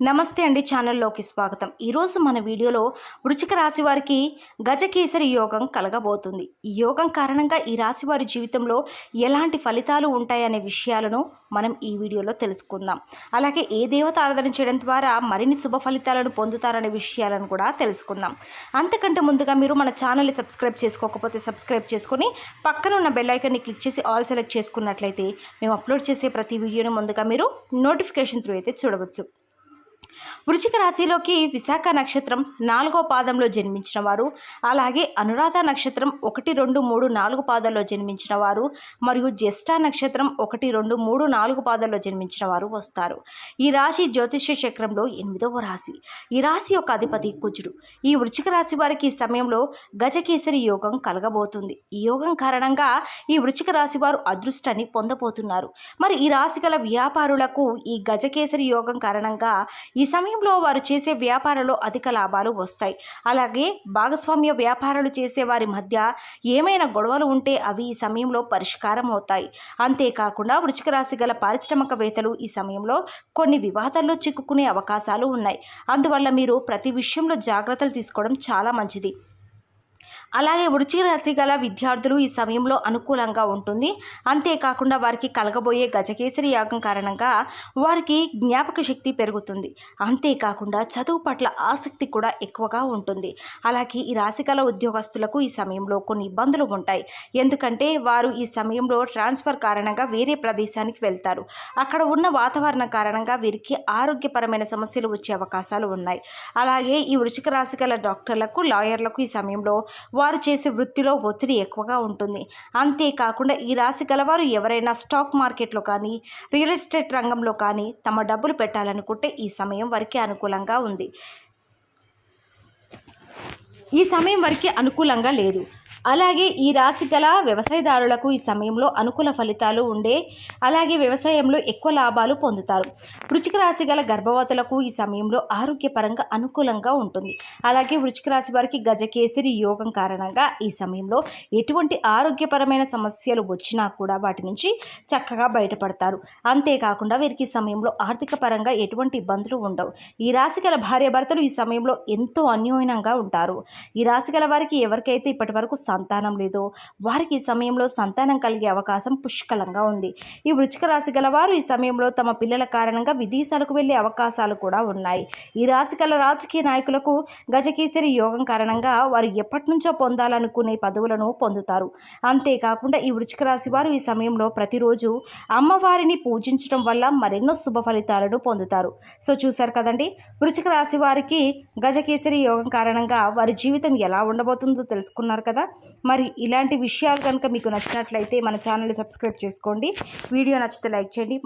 నమస్తే అండి, ఛానల్లోకి స్వాగతం. ఈరోజు మన వీడియోలో వృశ్చిక రాశి వారికి గజకేసరి యోగం కలగబోతుంది. ఈ యోగం కారణంగా ఈ రాశి వారి జీవితంలో ఎలాంటి ఫలితాలు ఉంటాయనే విషయాలను మనం ఈ వీడియోలో తెలుసుకుందాం. అలాగే ఏ దేవత ఆరాధన చేయడం ద్వారా మరిన్ని శుభ ఫలితాలను పొందుతారనే విషయాలను కూడా తెలుసుకుందాం. అంతకంటే ముందుగా మీరు మన ఛానల్ని సబ్స్క్రైబ్ చేసుకోకపోతే సబ్స్క్రైబ్ చేసుకొని పక్కన ఉన్న బెల్ ఐకాన్ని క్లిక్ చేసి ఆల్ సెలెక్ట్ చేసుకున్నట్లయితే మేము అప్లోడ్ చేసే ప్రతి వీడియోని ముందుగా మీరు నోటిఫికేషన్ త్రూ అయితే చూడవచ్చు. వృశ్చిక రాశిలోకి విశాఖ నక్షత్రం 4వ పాదంలో జన్మించిన వారు, అలాగే అనురాధ నక్షత్రం 1, 2, 3, 4 పాదాల్లో జన్మించిన వారు మరియు జ్యేష్ఠ నక్షత్రం 1, 2, 3, 4 పాదాల్లో జన్మించిన వారు వస్తారు. ఈ రాశి జ్యోతిష్య చక్రంలో 8వ రాశి. ఈ రాశి యొక్క అధిపతి కుజుడు. ఈ వృశ్చిక రాశి వారికి ఈ సమయంలో గజకేసరి యోగం కలగబోతుంది. ఈ యోగం కారణంగా ఈ వృశ్చిక రాశి వారు అదృష్టాన్ని పొందబోతున్నారు. మరి ఈ రాశి గల వ్యాపారులకు ఈ గజకేసరి యోగం కారణంగా ఈ సమయంలో వారు చేసే వ్యాపారంలో అధిక లాభాలు వస్తాయి. అలాగే భాగస్వామ్య వ్యాపారాలు చేసే వారి మధ్య ఏమైనా గొడవలు ఉంటే అవి ఈ సమయంలో పరిష్కారం అవుతాయి. అంతేకాకుండా వృశ్చిక రాశి గల పారిశ్రామికవేత్తలు ఈ సమయంలో కొన్ని వివాదాల్లో చిక్కుకునే అవకాశాలు ఉన్నాయి. అందువల్ల మీరు ప్రతి విషయంలో జాగ్రత్తలు తీసుకోవడం చాలా మంచిది. అలాగే వృశ్చిక రాశి గల విద్యార్థులు ఈ సమయంలో అనుకూలంగా ఉంటుంది. అంతేకాకుండా వారికి కలగబోయే గజకేసరి యాగం కారణంగా వారికి జ్ఞాపక శక్తి పెరుగుతుంది. అంతేకాకుండా చదువు పట్ల ఆసక్తి కూడా ఎక్కువగా ఉంటుంది. అలాగే ఈ రాశి గల ఉద్యోగస్తులకు ఈ సమయంలో కొన్ని ఇబ్బందులు ఉంటాయి. ఎందుకంటే వారు ఈ సమయంలో ట్రాన్స్ఫర్ కారణంగా వేరే ప్రదేశానికి వెళ్తారు. అక్కడ ఉన్న వాతావరణం కారణంగా వీరికి ఆరోగ్యపరమైన సమస్యలు వచ్చే అవకాశాలు ఉన్నాయి. అలాగే ఈ వృశ్చిక రాశి గల డాక్టర్లకు, లాయర్లకు ఈ సమయంలో వారు చేసే వృత్తిలో ఒత్తిడి ఎక్కువగా ఉంటుంది. అంతేకాకుండా ఈ రాశి గలవారు ఎవరైనా స్టాక్ మార్కెట్లో కానీ, రియల్ ఎస్టేట్ రంగంలో కానీ తమ డబ్బులు పెట్టాలనుకుంటే ఈ సమయం వారికి అనుకూలంగా ఉంది. ఈ సమయం వారికి అనుకూలంగా లేదు. అలాగే ఈ రాశి గల వ్యవసాయదారులకు ఈ సమయంలో అనుకూల ఫలితాలు ఉండే, అలాగే వ్యవసాయంలో ఎక్కువ లాభాలు పొందుతారు. వృశ్చిక రాశి గల గర్భవతులకు ఈ సమయంలో ఆరోగ్యపరంగా అనుకూలంగా ఉంటుంది. అలాగే వృశ్చిక రాశి వారికి గజకేసరి యోగం కారణంగా ఈ సమయంలో ఎటువంటి ఆరోగ్యపరమైన సమస్యలు వచ్చినా కూడా వాటి నుంచి చక్కగా బయటపడతారు. అంతేకాకుండా వీరికి ఈ సమయంలో ఆర్థిక పరంగా ఎటువంటి ఇబ్బందులు ఉండవు. ఈ రాశి గల భార్యాభర్తలు ఈ సమయంలో ఎంతో అన్యోన్యంగా ఉంటారు. ఈ రాశి గల వారికి ఎవరికైతే ఇప్పటి వరకు సంతానం లేదో వారికి ఈ సమయంలో సంతానం కలిగే అవకాశం పుష్కలంగా ఉంది. ఈ వృశ్చిక రాశి గల వారు ఈ సమయంలో తమ పిల్లల కారణంగా విదేశాలకు వెళ్లే అవకాశాలు కూడా ఉన్నాయి. ఈ రాశి గల రాజకీయ నాయకులకు గజకేసరి యోగం కారణంగా వారు ఎప్పటి నుంచో పొందాలనుకునే పదవులను పొందుతారు. అంతేకాకుండా ఈ వృశ్చిక రాశి వారు ఈ సమయంలో ప్రతిరోజు అమ్మవారిని పూజించడం వల్ల మరెన్నో శుభ ఫలితాలను పొందుతారు. సో చూశారు కదండి, వృశ్చిక రాశి వారికి గజకేసరి యోగం కారణంగా వారి జీవితం ఎలా ఉండబోతుందో తెలుసుకున్నారు కదా. మరి ఇలాంటి విషయాలు కనుక మీకు నచ్చినట్లయితే మన ఛానల్ని సబ్స్క్రైబ్ చేసుకోండి. వీడియో నచ్చితే లైక్ చేయండి.